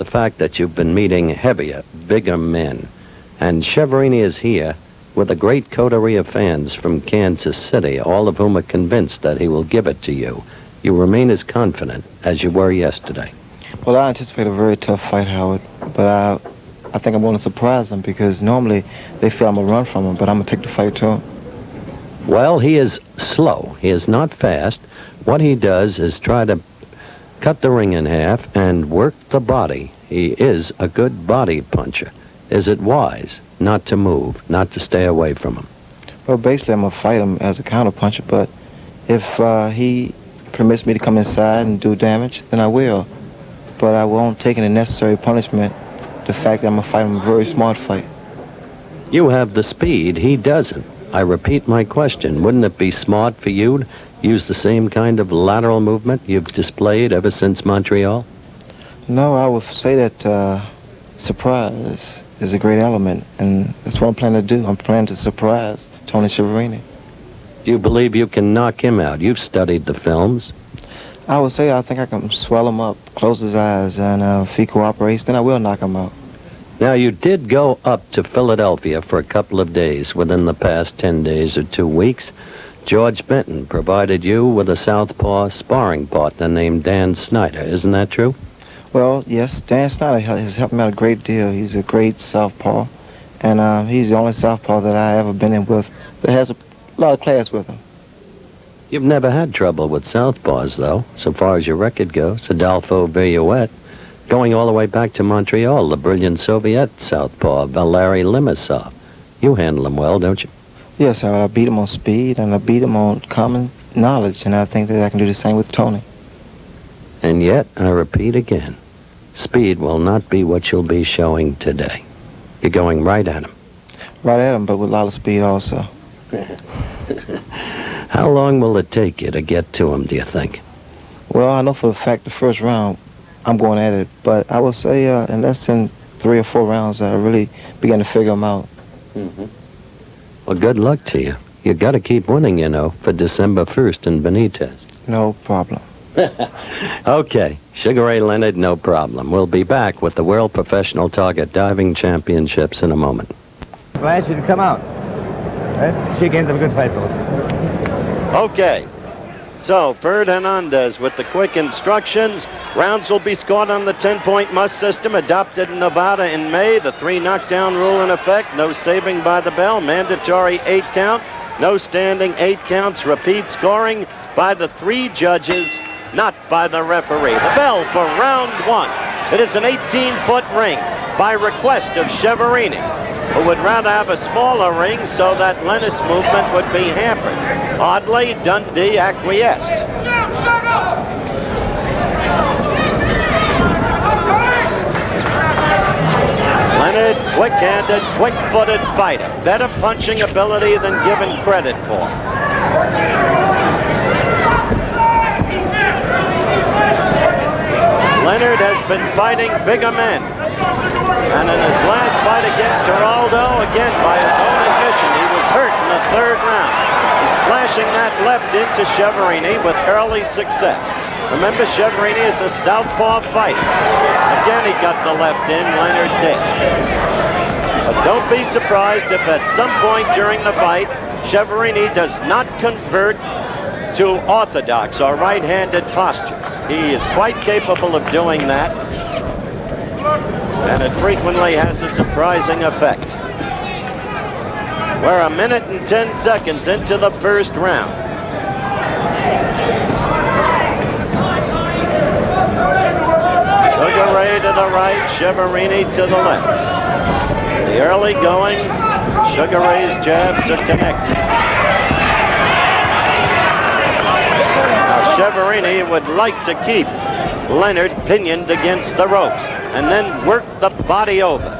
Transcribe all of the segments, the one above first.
the fact that you've been meeting heavier, bigger men. And Chiaverini is here with a great coterie of fans from Kansas City, all of whom are convinced that he will give it to you. You remain as confident as you were yesterday. Well, I anticipate a very tough fight, Howard, but I think I'm going to surprise them because normally they feel I'm going to run from them, but I'm going to take the fight to them. Well, he is slow. He is not fast. What he does is try to cut the ring in half and work the body. He is a good body puncher. Is it wise not to move, not to stay away from him? Well, basically, I'm going to fight him as a counter puncher, but if he permits me to come inside and do damage, then I will. But I won't take any necessary punishment, the fact that I'm going to fight him a very smart fight. You have the speed. He doesn't. I repeat my question. Wouldn't it be smart for you to use the same kind of lateral movement you've displayed ever since Montreal? No, I would say that surprise is a great element, and that's what I'm planning to do. I'm planning to surprise Tony Chiaverini. Do you believe you can knock him out? You've studied the films. I would say I think I can swell him up, close his eyes, and if he cooperates, then I will knock him out. Now, you did go up to Philadelphia for a couple of days within the past 10 days or 2 weeks. George Benton provided you with a southpaw sparring partner named Dan Snyder. Isn't that true? Well, yes, Dan Snyder has helped me out a great deal. He's a great southpaw, and he's the only southpaw that I ever been in with that has a lot of class with him. You've never had trouble with southpaws, though, so far as your record goes. Adolfo Villouet, going all the way back to Montreal, the brilliant Soviet southpaw, Valery Limasov. You handle him well, don't you? Yes, I beat him on speed, and I beat him on common knowledge, and I think that I can do the same with Tony. And yet, I repeat again, speed will not be what you'll be showing today. You're going right at him. Right at him, but with a lot of speed also. How long will it take you to get to him, do you think? Well, I know for a fact the first round, I'm going at it, but I will say in less than 3 or 4 rounds, I really began to figure him out. Mm-hmm. Well, good luck to you. You got to keep winning, you know, for December 1st in Benitez. No problem. Okay, Sugar Ray Leonard, no problem. We'll be back with the World Professional Target Diving Championships in a moment. Well, I ask you to come out. Shake hands, have a good fight, fellas. Okay. So, Ferd Hernandez with the quick instructions. Rounds will be scored on the 10-point must system adopted in Nevada in May. The 3 knockdown rule in effect. No saving by the bell. Mandatory 8 count. No standing 8 counts. Repeat scoring by the 3 judges, not by the referee. The bell for round 1. It is an 18-foot ring by request of Chiaverini, who would rather have a smaller ring so that Leonard's movement would be hampered. Oddly, Dundee acquiesced. Leonard, quick-handed, quick-footed fighter. Better punching ability than given credit for. Leonard has been fighting bigger men. And in his last fight against Geraldo, again, by his own admission, he was hurt in the 3rd round. He's flashing that left into Chiaverini with early success. Remember, Chiaverini is a southpaw fighter. Again, he got the left in, Leonard did. But don't be surprised if at some point during the fight, Chiaverini does not convert to orthodox or right-handed posture. He is quite capable of doing that, and it frequently has a surprising effect. We're 1 minute and 10 seconds into the 1st round. Sugar Ray to the right, Chiaverini to the left. The early going, Sugar Ray's jabs are connected. Now Chiaverini would like to keep Leonard pinioned against the ropes and then work the body over.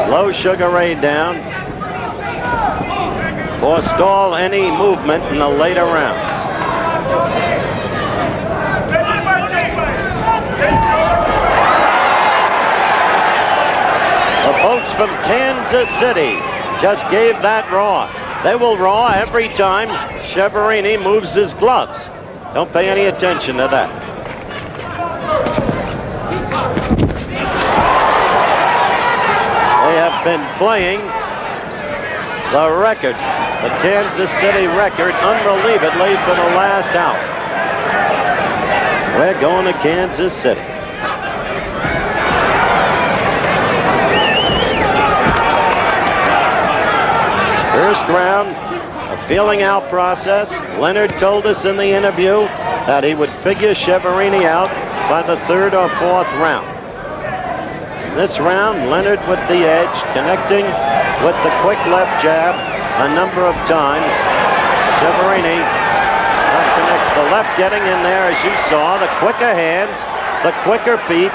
Slow Sugar Ray down. Forestall any movement in the later rounds. The folks from Kansas City just gave that raw. They will raw every time Chiaverini moves his gloves. Don't pay any attention to that. been playing the record, the Kansas City record, unrelievedly for the last hour. We're going to Kansas City. First round, a feeling out process. Leonard told us in the interview that he would figure Chiaverini out by the third or fourth round. In this round, Leonard with the edge, connecting with the quick left jab a number of times. Chiaverini not connect. The left getting in there, as you saw, the quicker hands, the quicker feet.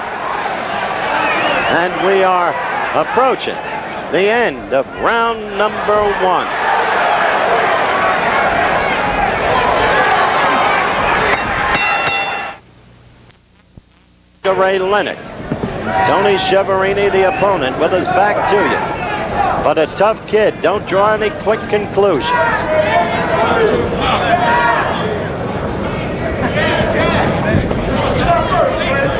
And we are approaching the end of round number 1. Ray Leonard. Tony Chiaverini, the opponent, with his back to you. But a tough kid. Don't draw any quick conclusions.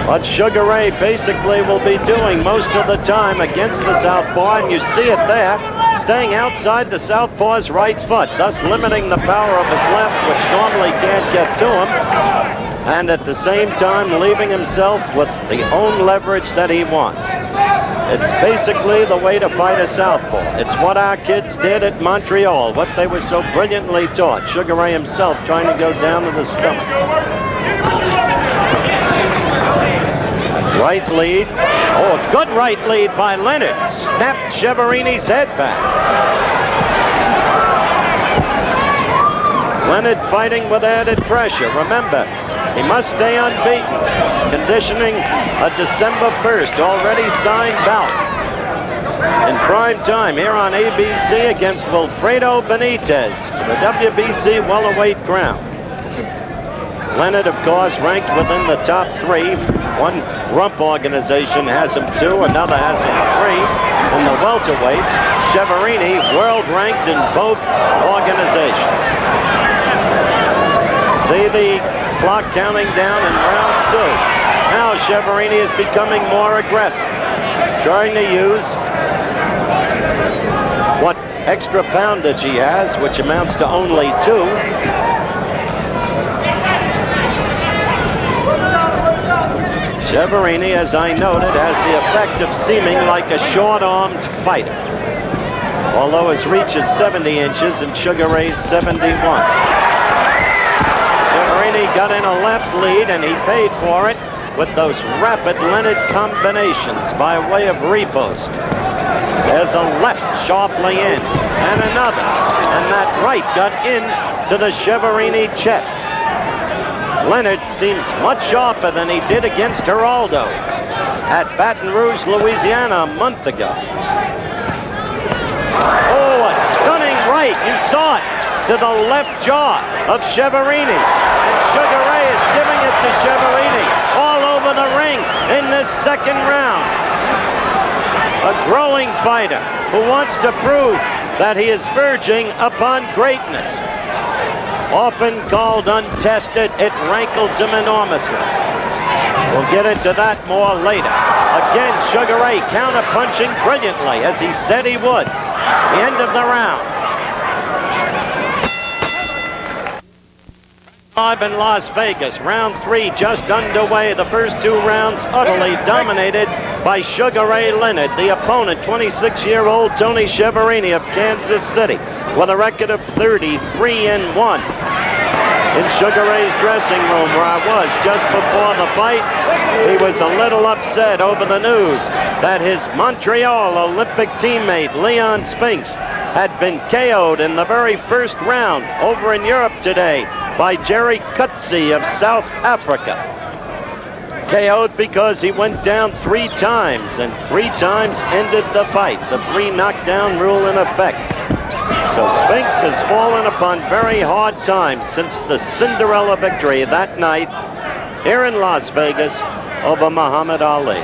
What Sugar Ray basically will be doing most of the time against the southpaw, and you see it there, staying outside the southpaw's right foot, thus limiting the power of his left, which normally can't get to him, and at the same time leaving himself with the own leverage that he wants. It's basically the way to fight a southpaw. It's what our kids did at Montreal, what they were so brilliantly taught. Sugar Ray himself trying to go down to the stomach. Right lead. Oh, a good right lead by Leonard. Snapped Chiaverini's head back. Leonard fighting with added pressure. Remember, he must stay unbeaten. Conditioning a December 1st already signed bout. In prime time here on ABC against Wilfredo Benitez for the WBC welterweight crown. Leonard, of course, ranked within the top 3. One rump organization has him 2, another has him 3. In the welterweights, Chiaverini world ranked in both organizations. See the clock counting down in round 2. Now Chiaverini is becoming more aggressive, trying to use what extra poundage he has, which amounts to only 2. Chiaverini, as I noted, has the effect of seeming like a short-armed fighter, although his reach is 70 inches and Sugar Ray's 71. Chiaverini got in a left lead, and he paid for it with those rapid Leonard combinations by way of repost. There's a left sharply in, and another, and that right got in to the Chiaverini chest. Leonard seems much sharper than he did against Geraldo at Baton Rouge, Louisiana a month ago. Oh, a stunning right. You saw it to the left jaw of Chiaverini. And Sugar Ray is giving it to Chiaverini all over the ring in this second round. A growing fighter who wants to prove that he is verging upon greatness. Often called untested, it rankles him enormously. We'll get into that more later. Again, Sugar Ray counter-punching brilliantly, as he said he would. The end of the round. Live in Las Vegas, round 3 just underway. The first 2 rounds utterly dominated by Sugar Ray Leonard. The opponent, 26-year-old Tony Chiaverini of Kansas City, with a record of 33-1. In Sugar Ray's dressing room, where I was just before the fight, he was a little upset over the news that his Montreal Olympic teammate Leon Spinks had been KO'd in the very first round over in Europe today by Jerry Coetzee of South Africa. KO'd because he went down 3 times, and 3 times ended the fight. The 3 knockdown rule in effect. So Spinks has fallen upon very hard times since the Cinderella victory that night here in Las Vegas over Muhammad Ali.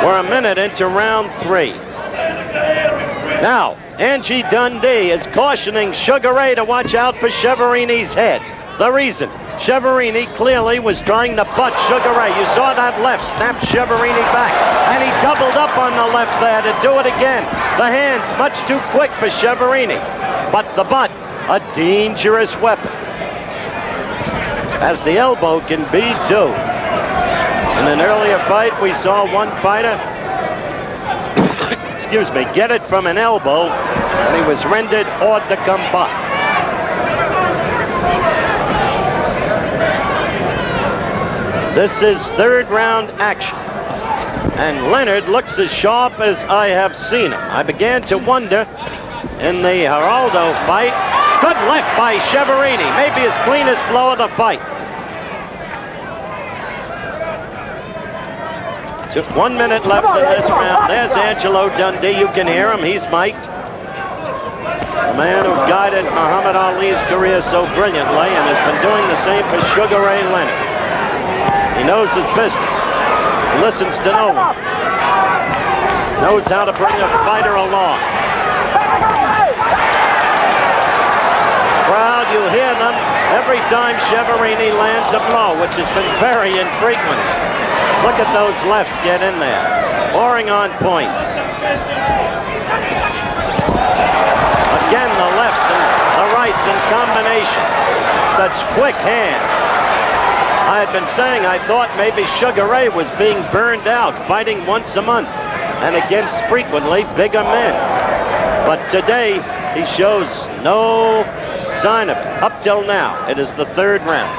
We're a minute into round 3. Now, Angie Dundee is cautioning Sugar Ray to watch out for Chiaverini's head. The reason, Chiaverini clearly was trying to butt Sugar Ray. You saw that left snap Chiaverini back. And he doubled up on the left there to do it again. The hands much too quick for Chiaverini. But the butt, a dangerous weapon. As the elbow can be too. In an earlier fight, we saw one fighter, excuse me, get it from an elbow, and he was rendered hors de combat. This is third round action. And Leonard looks as sharp as I have seen him. I began to wonder in the Geraldo fight. Good left by Chiaverini. Maybe his cleanest blow of the fight. Just 1 minute left in this round. There's Angelo Dundee. You can hear him. He's mic'd. The man who guided Muhammad Ali's career so brilliantly and has been doing the same for Sugar Ray Leonard. He knows his business. He listens to no one. Knows how to bring a fighter along. Crowd, you hear them every time Chiaverini lands a blow, which has been very infrequent. Look at those lefts get in there, pouring on points. Again, the lefts and the rights in combination. Such quick hands. I had been saying I thought maybe Sugar Ray was being burned out, fighting once a month and against frequently bigger men. But today, he shows no sign of it. Up till now, it is the third round.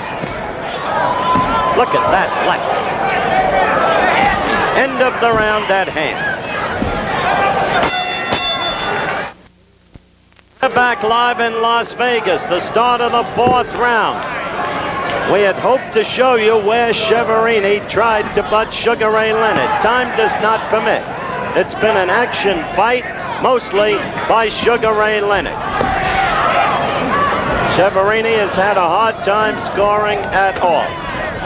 Look at that left. End of the round at hand. We're back live in Las Vegas, the start of the fourth round. We had hoped to show you where Chiaverini tried to butt Sugar Ray Leonard. Time does not permit. It's been an action fight, mostly by Sugar Ray Leonard. Chiaverini has had a hard time scoring at all.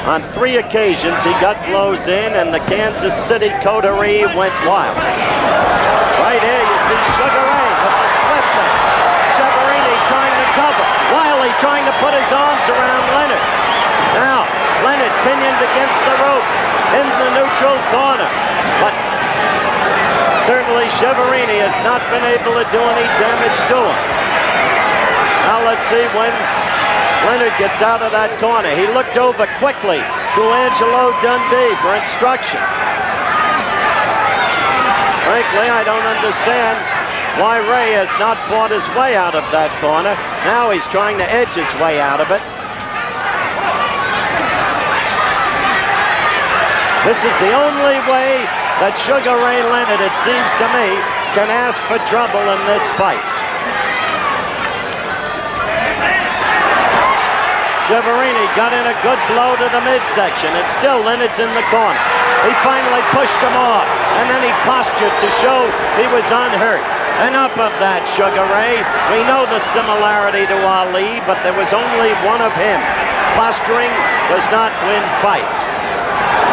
On 3 occasions, he got blows in, and the Kansas City coterie went wild. Right here, you see Sugar Ray with the swiftness. Chiaverini trying to cover. Wiley trying to put his arms around Leonard. Now, Leonard pinioned against the ropes in the neutral corner. But certainly Chiaverini has not been able to do any damage to him. Now let's see when Leonard gets out of that corner. He looked over quickly to Angelo Dundee for instructions. Frankly, I don't understand why Ray has not fought his way out of that corner. Now he's trying to edge his way out of it. This is the only way that Sugar Ray Leonard, it seems to me, can ask for trouble in this fight. Chiaverini got in a good blow to the midsection, and still Leonard's in the corner. He finally pushed him off, and then he postured to show he was unhurt. Enough of that, Sugar Ray. We know the similarity to Ali, but there was only one of him. Posturing does not win fights.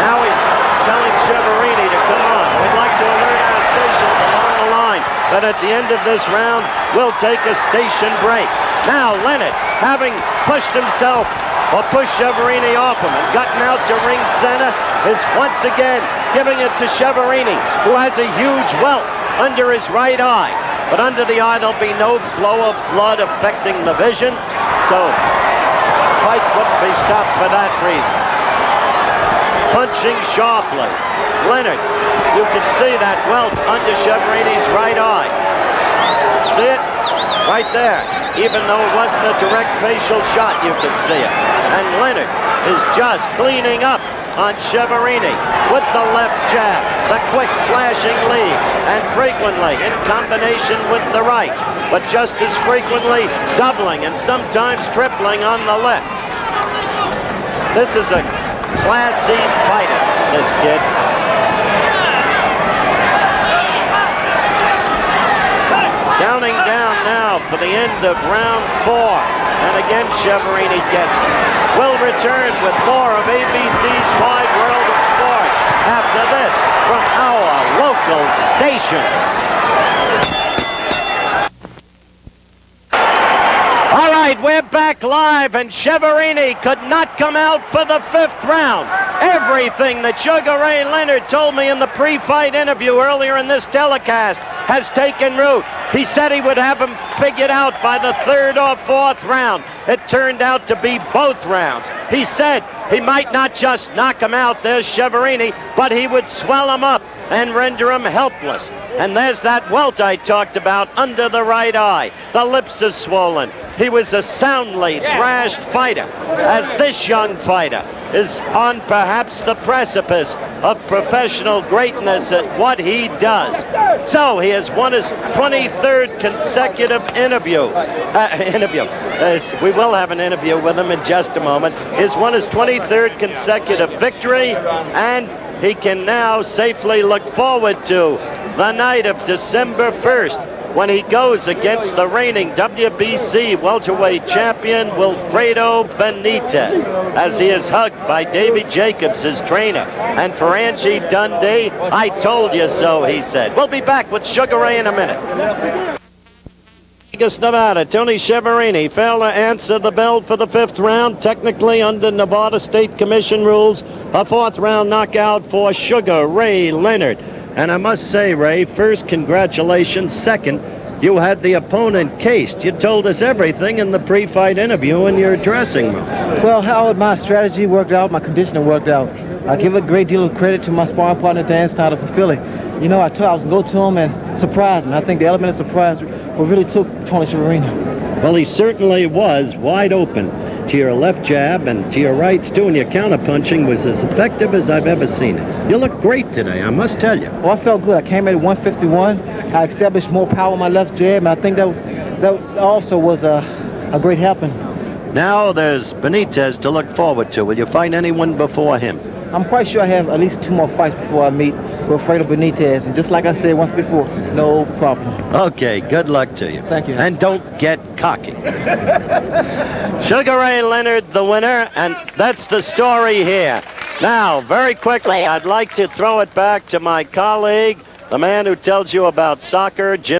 Now he's telling Chiaverini to come on. We'd like to alert our stations along the line that at the end of this round, we'll take a station break. Now Leonard, having pushed himself or pushed Chiaverini off him and gotten out to ring center, is once again giving it to Chiaverini, who has a huge welt under his right eye. But under the eye, there'll be no flow of blood affecting the vision, so the fight couldn't be stopped for that reason. Punching sharply. Leonard, you can see that welt under Chiaverini's right eye. See it? Right there. Even though it wasn't a direct facial shot, you can see it. And Leonard is just cleaning up on Chiaverini with the left jab, the quick flashing lead, and frequently in combination with the right, but just as frequently doubling and sometimes tripling on the left. This is a classy fighter, this kid. Counting down now for the end of round 4. And again, Chiaverini gets it. We'll return with more of ABC's Wide World of Sports after this from our local stations. All right. right, we're back live, and Chiaverini could not come out for the 5th round. Everything that Sugar Ray Leonard told me in the pre-fight interview earlier in this telecast has taken root. He said he would have him figured out by the 3rd or 4th round. It turned out to be both rounds. He said he might not just knock him out, there's Chiaverini, but he would swell him up and render him helpless. And there's that welt I talked about under the right eye. The lips are swollen. He was a soundly thrashed fighter, as this young fighter is on perhaps the precipice of professional greatness at what he does. So he has won his 23rd consecutive interview. We will have an interview with him in just a moment. He's won his 23rd consecutive victory, and he can now safely look forward to the night of December 1st when he goes against the reigning WBC welterweight champion Wilfredo Benitez, as he is hugged by Davey Jacobs, his trainer. And for Angie Dundee, I told you so, he said. We'll be back with Sugar Ray in a minute. Vegas, Nevada, Tony Chiaverini failed to answer the bell for the 5th round. Technically, under Nevada State Commission rules, a 4th round knockout for Sugar Ray Leonard. And I must say, Ray, first, congratulations. Second, you had the opponent cased. You told us everything in the pre-fight interview in your dressing room. Well, Howard, my strategy worked out, my conditioning worked out. I give a great deal of credit to my sparring partner, Dan Snyder, from Philly. You know, I was going to go to him and surprise him. I think the element of surprise really took Tony Chiaverini. Well, he certainly was wide open to your left jab and to your rights, too, and your counterpunching was as effective as I've ever seen it. You look great today, I must tell you. Well, I felt good. I came in at 151. I established more power with my left jab, and I think that also was a great helping. Now there's Benitez to look forward to. Will you fight anyone before him? I'm quite sure I have at least 2 more fights before I meet Wilfredo Benitez, and just like I said once before, no problem. Okay, good luck to you. Thank you. And don't get cocky. Sugar Ray Leonard, the winner, and that's the story here. Now, very quickly, I'd like to throw it back to my colleague, the man who tells you about soccer, Jim.